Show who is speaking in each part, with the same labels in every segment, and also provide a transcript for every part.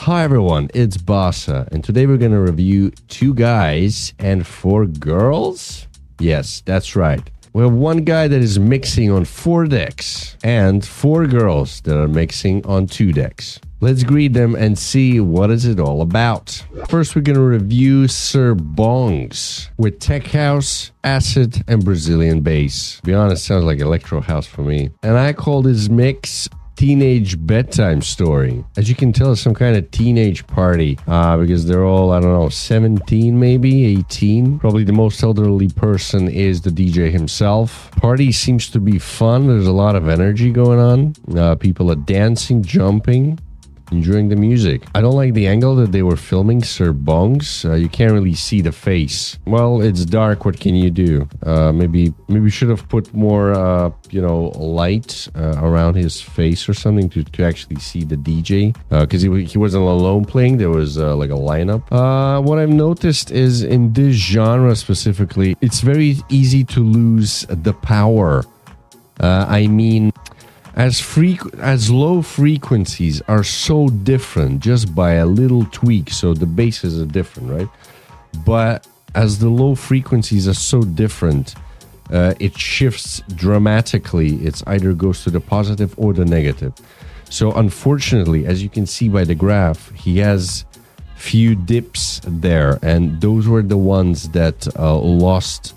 Speaker 1: Hi everyone, it's Basa, and today we're gonna review 2 guys and 4 girls? Yes, that's right. We have one guy that is mixing on 4 decks, and 4 girls that are mixing on 2 decks. Let's greet them and see what is it all about. First, we're gonna review Serbongs with tech house, acid, and Brazilian bass. To be honest, sounds like electro house for me. And I call this mix Teenage Bedtime Story. As you can tell, it's some kind of teenage party because they're all, I don't know, 17 maybe, 18. Probably the most elderly person is the DJ himself. Party seems to be fun. There's a lot of energy going on. People are dancing, jumping, enjoying the music. I don't like the angle that they were filming Serbongs. You can't really see the face. Well, it's dark. What can you do? Maybe should have put more, light around his face or something to actually see the DJ. Because he wasn't alone playing. There was like a lineup. What I've noticed is in this genre specifically, it's very easy to lose the power. As low frequencies are so different just by a little tweak, so the basses are different, right? But as the low frequencies are so different, it shifts dramatically. It's either goes to the positive or the negative. So unfortunately, as you can see by the graph, he has few dips there, and those were the ones that lost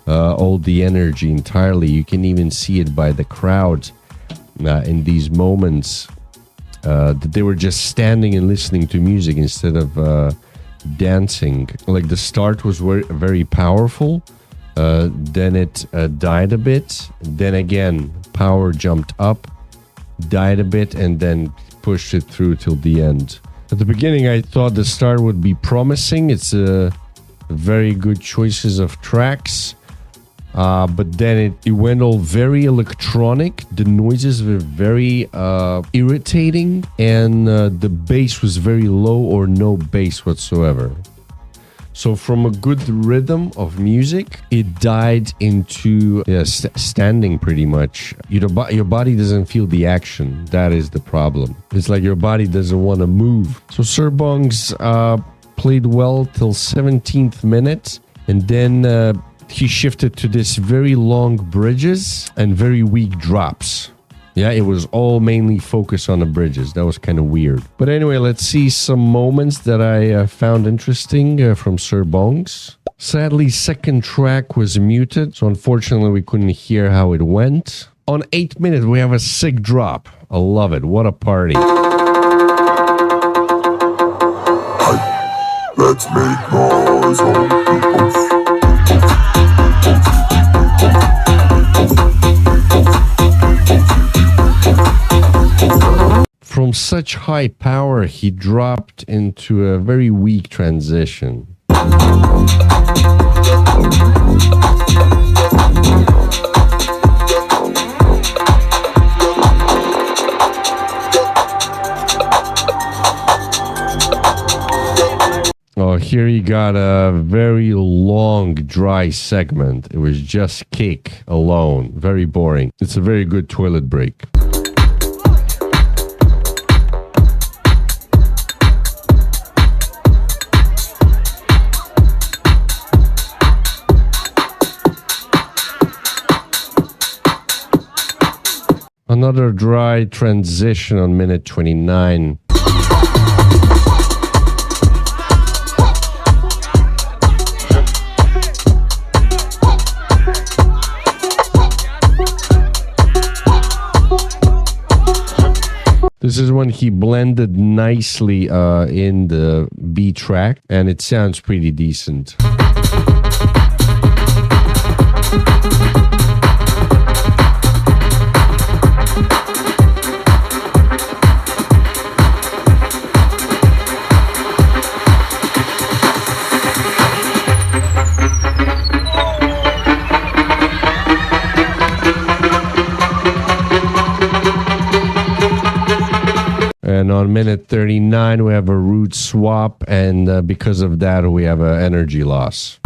Speaker 1: all the energy entirely. You can even see it by the crowd. In these moments that they were just standing and listening to music instead of dancing. Like the start was very powerful, then it died a bit, then again power jumped up, died a bit, and then pushed it through till the end. At the beginning I thought the start would be promising. It's very good choices of tracks. But then it went all very electronic. The noises were very irritating, and the bass was very low or no bass whatsoever. So from a good rhythm of music, it died into standing pretty much. Your body doesn't feel the action. That is the problem. It's like your body doesn't want to move. So Serbongs played well till 17th minute, and then he shifted to this very long bridges and very weak drops. Yeah, it was all mainly focused on the bridges. That was kind of weird. But anyway, let's see some moments that I found interesting from Serbongs. Sadly, second track was muted, so unfortunately we couldn't hear how it went. On 8 minutes, we have a sick drop. I love it. What a party.
Speaker 2: Let's make noise on peoples.
Speaker 1: From such high power, he dropped into a very weak transition. Oh, here you got a very long, dry segment. It was just kick alone. Very boring. It's a very good toilet break. Another dry transition on minute 29. This is when he blended nicely in the B track, and it sounds pretty decent. And on minute 39, we have a root swap, and because of that, we have an energy loss.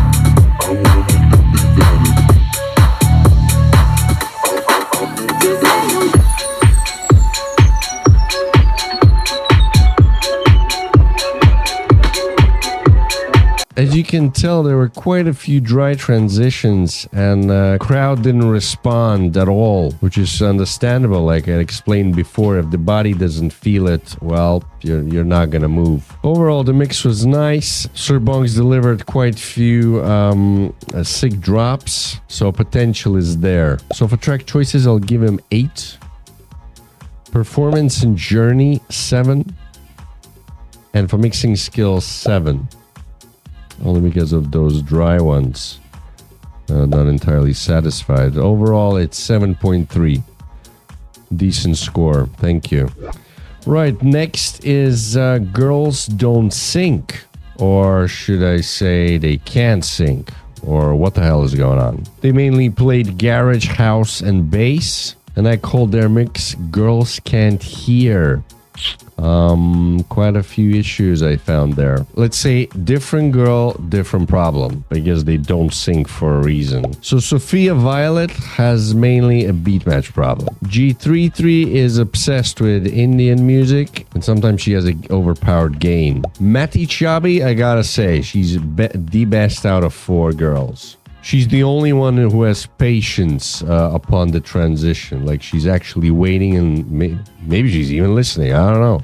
Speaker 1: As you can tell, there were quite a few dry transitions and crowd didn't respond at all, which is understandable. Like I explained before, if the body doesn't feel it, well, you're not gonna move. Overall, the mix was nice. Serbongs delivered quite a few sick drops, so potential is there. So for track choices, I'll give him 8. Performance and journey, 7. And for mixing skills, 7. Only because of those dry ones. Not entirely satisfied. Overall, it's 7.3. Decent score. Thank you. Right, next is Girls Don't Sink. Or should I say they can't sink? Or what the hell is going on? They mainly played garage, house, and bass. And I called their mix Girls Can't Hear. Quite a few issues I found there. Let's say different girl, different problem. I guess they don't sing for a reason. So Sophia Violet has mainly a beat match problem. G33 is obsessed with Indian music and sometimes she has an overpowered gain. Matty Chabi, I gotta say, she's the best out of 4 girls. She's the only one who has patience upon the transition. Like she's actually waiting and maybe she's even listening. I don't know.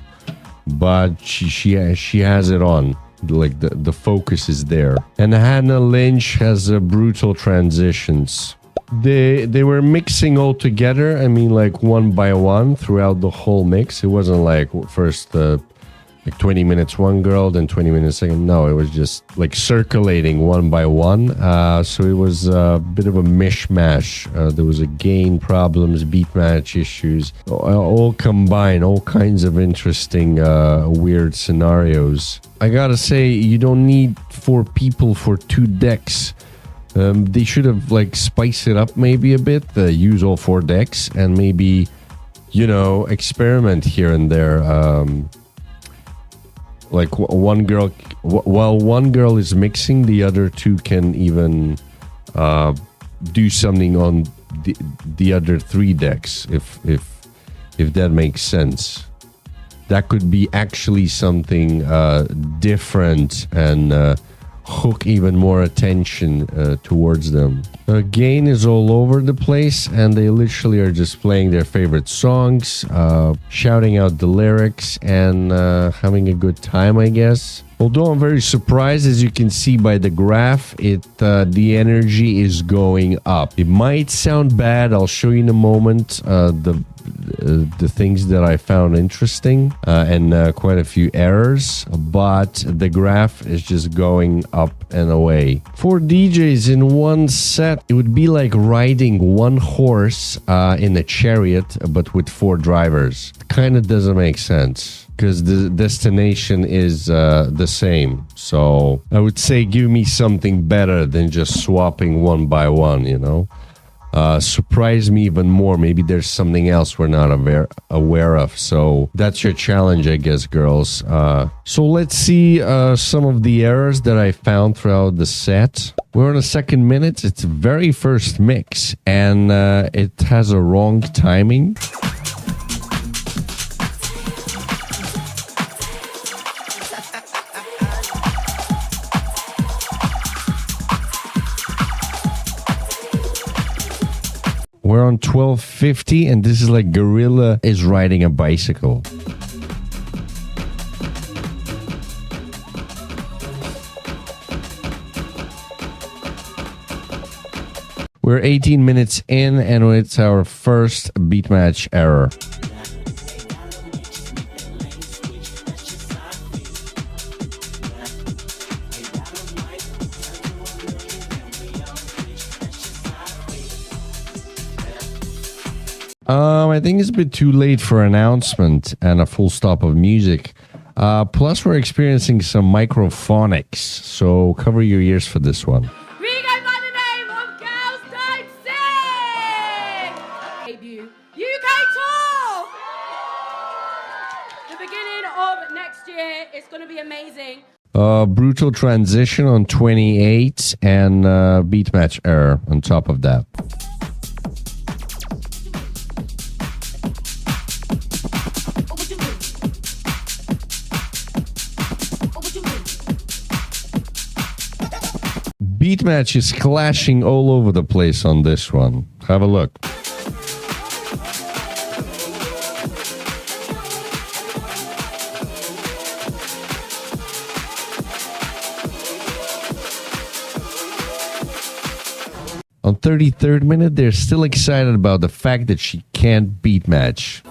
Speaker 1: But she has it on. Like the focus is there. And Hannah Lynch has brutal transitions. They were mixing all together. I mean, like one by one throughout the whole mix. It wasn't like first like 20 minutes one girl, then 20 minutes second. No, it was just like circulating one by one. So it was a bit of a mishmash. There was a gain problems, beat match issues, all combined, all kinds of interesting, weird scenarios. I gotta say, you don't need 4 people for 2 decks. They should have like spiced it up maybe a bit, use all 4 decks and maybe, you know, experiment here and there. Like one girl, while one girl is mixing, the other 2 can even do something on the other 3 decks, if that makes sense. That could be actually something different and hook even more attention towards them. Gain is all over the place and they literally are just playing their favorite songs, shouting out the lyrics and having a good time, I guess. Although I'm very surprised, as you can see by the graph, the energy is going up. It might sound bad, I'll show you in a moment the things that I found interesting and quite a few errors, but the graph is just going up and away. 4 DJs in one set, it would be like riding one horse in a chariot, but with 4 drivers. Kind of doesn't make sense because the destination is the same. So I would say give me something better than just swapping one by one, you know. Surprise me even more. Maybe there's something else we're not aware of. So that's your challenge, I guess, girls. So let's see some of the errors that I found throughout the set. We're on the 2nd minute. It's very first mix and it has a wrong timing. We're on 12:50 and this is like Gorilla is riding a bicycle. We're 18 minutes in and it's our first beat match error. I think it's a bit too late for announcement and a full stop of music. Plus, we're experiencing some microphonics, so cover your ears for this one.
Speaker 3: We go by the name of Girls Don't Sing! Debut UK tour! The beginning of next year, it's going to be amazing.
Speaker 1: Brutal transition on 28 and beat match error on top of that. Beat match is clashing all over the place on this one. Have a look. On 33rd minute, they're still excited about the fact that she can't beat match.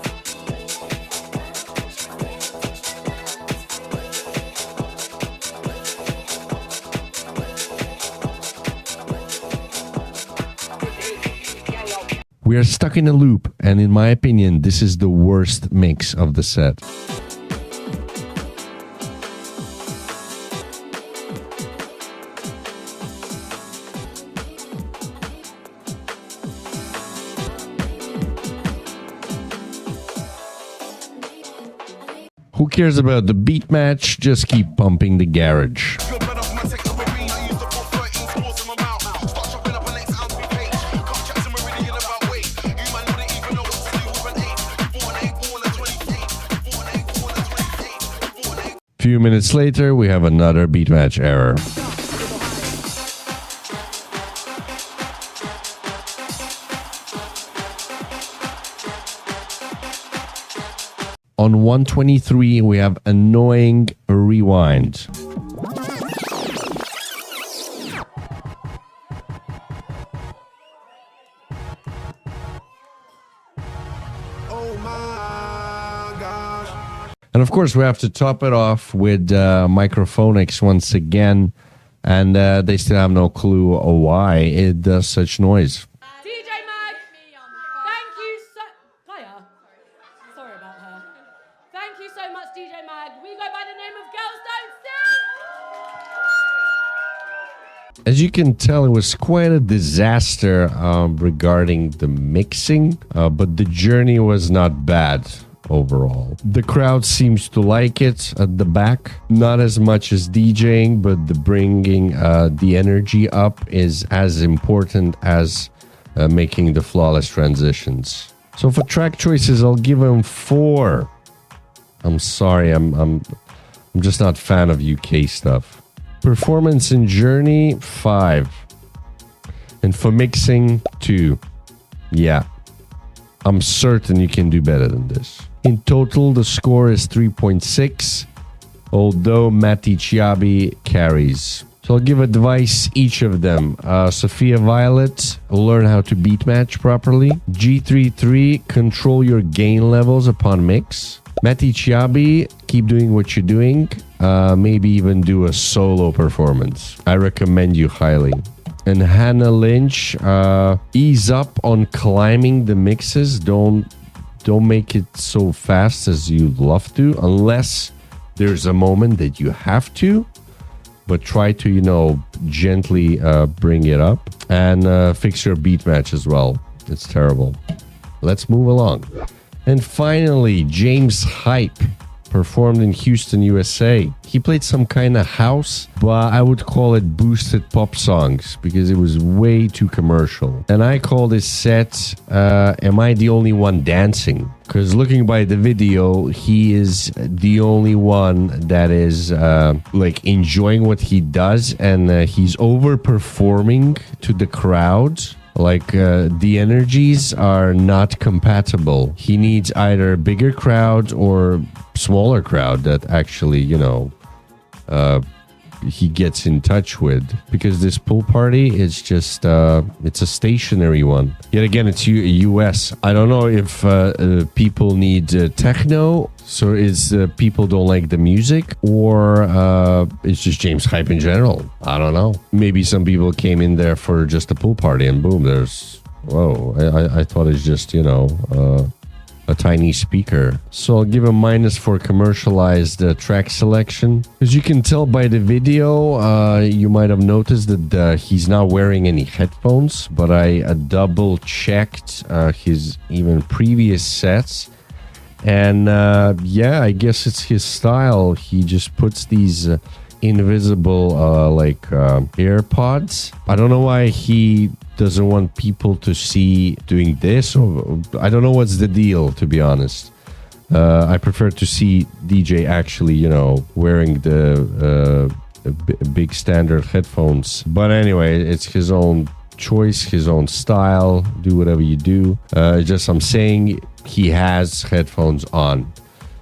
Speaker 1: We are stuck in a loop, and in my opinion, this is the worst mix of the set. Who cares about the beat match? Just keep pumping the garage. Few minutes later, we have another beat match error. On 123, we have annoying rewind.
Speaker 2: Oh my gosh.
Speaker 1: And of course, we have to top it off with Microphonics once again. And they still have no clue why it does such noise.
Speaker 3: DJ Mag, thank you so... Kaya? Sorry about her. Thank you so much, DJ Mag. We go by the name of Girls Don't Sing!
Speaker 1: As you can tell, it was quite a disaster regarding the mixing, but the journey was not bad overall. The crowd seems to like it at the back, not as much as DJing, but the bringing the energy up is as important as making the flawless transitions. So for track choices, I'll give them 4. I'm sorry, I'm just not a fan of UK stuff. Performance and journey, 5. And for mixing, 2. Yeah, I'm certain you can do better than this. In total, the score is 3.6, although Matti Chiabi carries. So I'll give advice each of them. Sophia Violet, learn how to beat match properly. G33, control your gain levels upon mix. Matti Chiabi, keep doing what you're doing. Maybe even do a solo performance. I recommend you highly. And Hannah Lynch, ease up on climbing the mixes. Don't make it so fast as you'd love to, unless there's a moment that you have to. But try to, gently bring it up. And fix your beat match as well. It's terrible. Let's move along. And finally, James Hype performed in Houston, USA. He played some kind of house, but I would call it boosted pop songs because it was way too commercial. And I call this set, Am I the Only One Dancing? Because looking by the video, he is the only one that is enjoying what he does, and he's overperforming to the crowd. The energies are not compatible. He needs either a bigger crowd or smaller crowd that actually, he gets in touch with. Because this pool party is just, it's a stationary one. Yet again, it's US. I don't know if people need techno, so is people don't like the music, or it's just James Hype in general. I don't know. Maybe some people came in there for just a pool party and boom, there's... Whoa, I thought it's just, a tiny speaker. So I'll give a minus for commercialized track selection. As you can tell by the video, you might have noticed that he's not wearing any headphones, but I double checked his even previous sets. And I guess it's his style. He just puts these invisible AirPods. I don't know why he doesn't want people to see doing this, or I don't know what's the deal, to be honest. I prefer to see DJ actually, wearing the big standard headphones. But anyway, it's his own choice, his own style. Do whatever you do. Just I'm saying he has headphones on.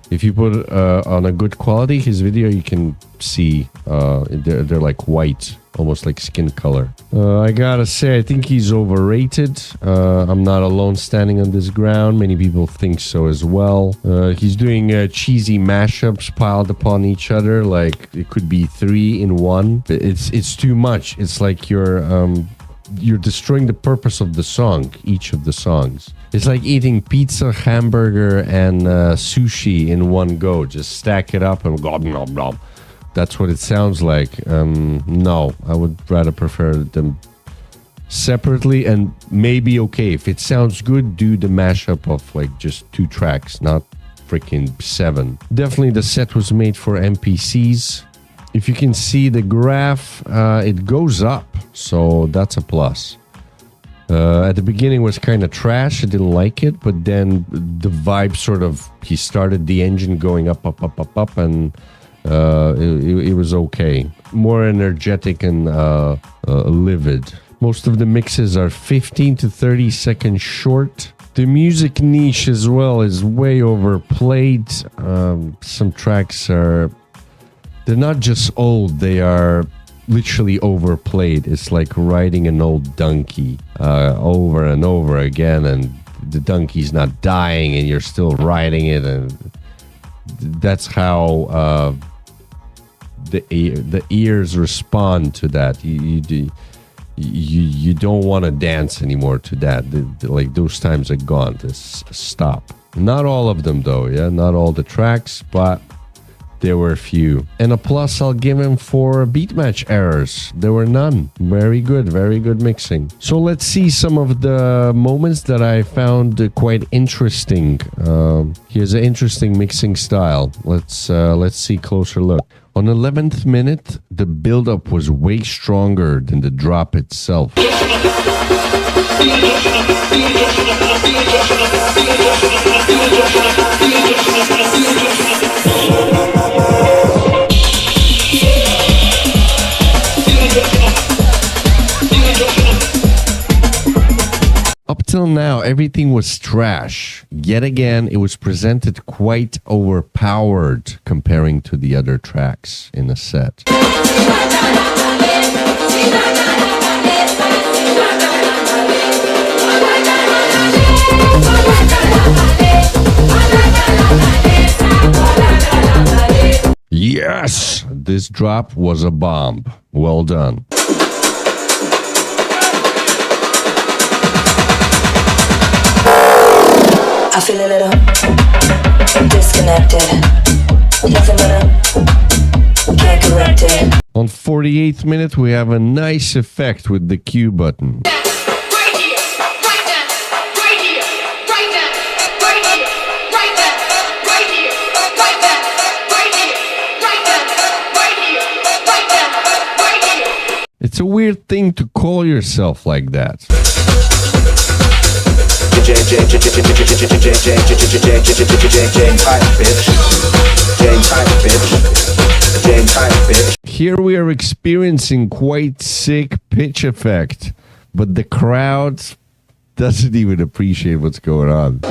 Speaker 1: If you put on a good quality his video, you can see they're like white, almost like skin color. I gotta say, I think he's overrated. I'm not alone standing on this ground. Many people think so as well. He's doing cheesy mashups piled upon each other, like it could be 3 in 1. It's too much. It's like you're destroying the purpose of the song, each of the songs. It's like eating pizza, hamburger, and sushi in one go. Just stack it up and gob, gob, gob. That's what it sounds like. No, I would rather prefer them separately, and maybe okay. If it sounds good, do the mashup of like just 2 tracks, not freaking 7. Definitely the set was made for NPCs. If you can see the graph, it goes up, so that's a plus. At the beginning was kind of trash. I didn't like it, but then the vibe sort of, he started the engine going up, and it was okay. More energetic and livid. Most of the mixes are 15 to 30 seconds short. The music niche as well is way overplayed. Some tracks are, they're not just old, they are literally overplayed. It's like riding an old donkey over and over again, and the donkey's not dying and you're still riding it, and that's how the ears respond to that. You don't want to dance anymore to that. Like those times are gone. Stop. Not all of them though, yeah, not all the tracks, but there were a few. And a plus I'll give him for beat match errors. There were none. Very good mixing. So let's see some of the moments that I found quite interesting. Here's an interesting mixing style. Let's see closer look. On 11th minute, the build-up was way stronger than the drop itself. Up till now, everything was trash. Yet again, it was presented quite overpowered comparing to the other tracks in the set. Yes! This drop was a bomb. Well done.
Speaker 4: I feel a little disconnected. Nothing but can't correct it.
Speaker 1: On 48th minute, we have a nice effect with the Q button.
Speaker 5: Right here, right now, right here, right now, right here, right now, right here, right now, right here, right now, right here, right now, right here.
Speaker 1: It's a weird thing to call yourself like that. Here we are experiencing quite sick pitch effect, but the crowd doesn't even appreciate what's going on.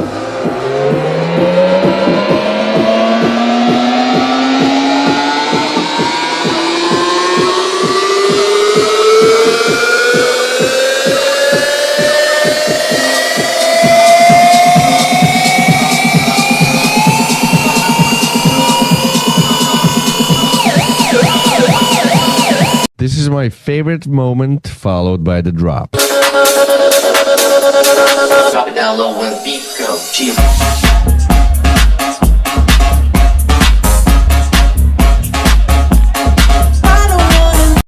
Speaker 1: This is my favorite moment, followed by the drop.
Speaker 6: Drop it down low when the beat goes. Cheese.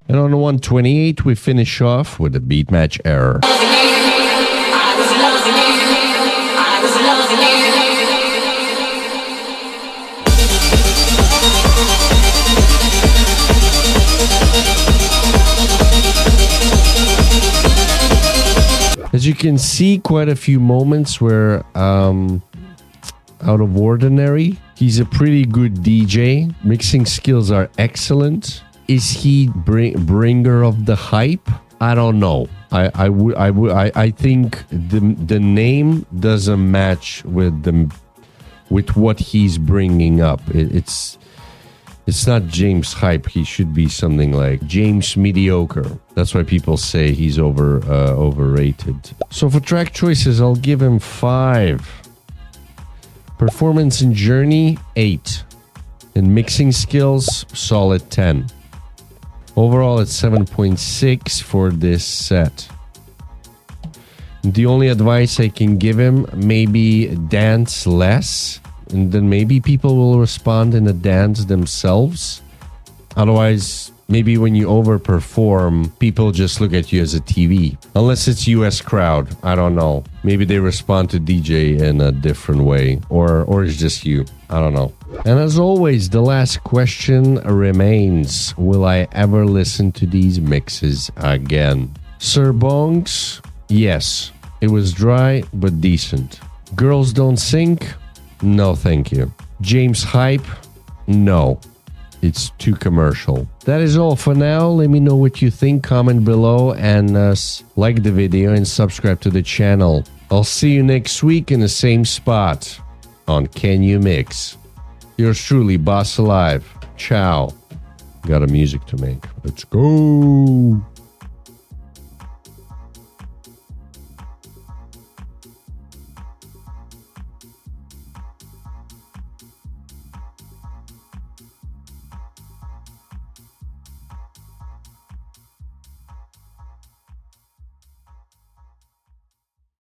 Speaker 1: And on 128, we finish off with a beat match error. As you can see, quite a few moments were out of ordinary. He's a pretty good DJ. Mixing skills are excellent. Is he bringer of the hype? I don't know. I think the name doesn't match with what he's bringing up. It's not James Hype. He should be something like James Mediocre. That's why people say he's overrated. So for track choices, I'll give him 5. Performance and journey, 8. And mixing skills, solid 10. Overall, it's 7.6 for this set. The only advice I can give him, maybe dance less, and then maybe people will respond in a dance themselves. Otherwise, maybe when you overperform, people just look at you as a TV. Unless it's US crowd, I don't know. Maybe they respond to DJ in a different way, or it's just you. I don't know. And as always, the last question remains: will I ever listen to these mixes again? Serbongs, yes. It was dry but decent. Girls Don't Sink, no thank you. James Hype, no. It's too commercial. That is all for now. Let me know what you think. Comment below and like the video and subscribe to the channel. I'll see you next week in the same spot on Can You Mix. Yours truly, Boss Alive. Ciao. Got a music to make. Let's go.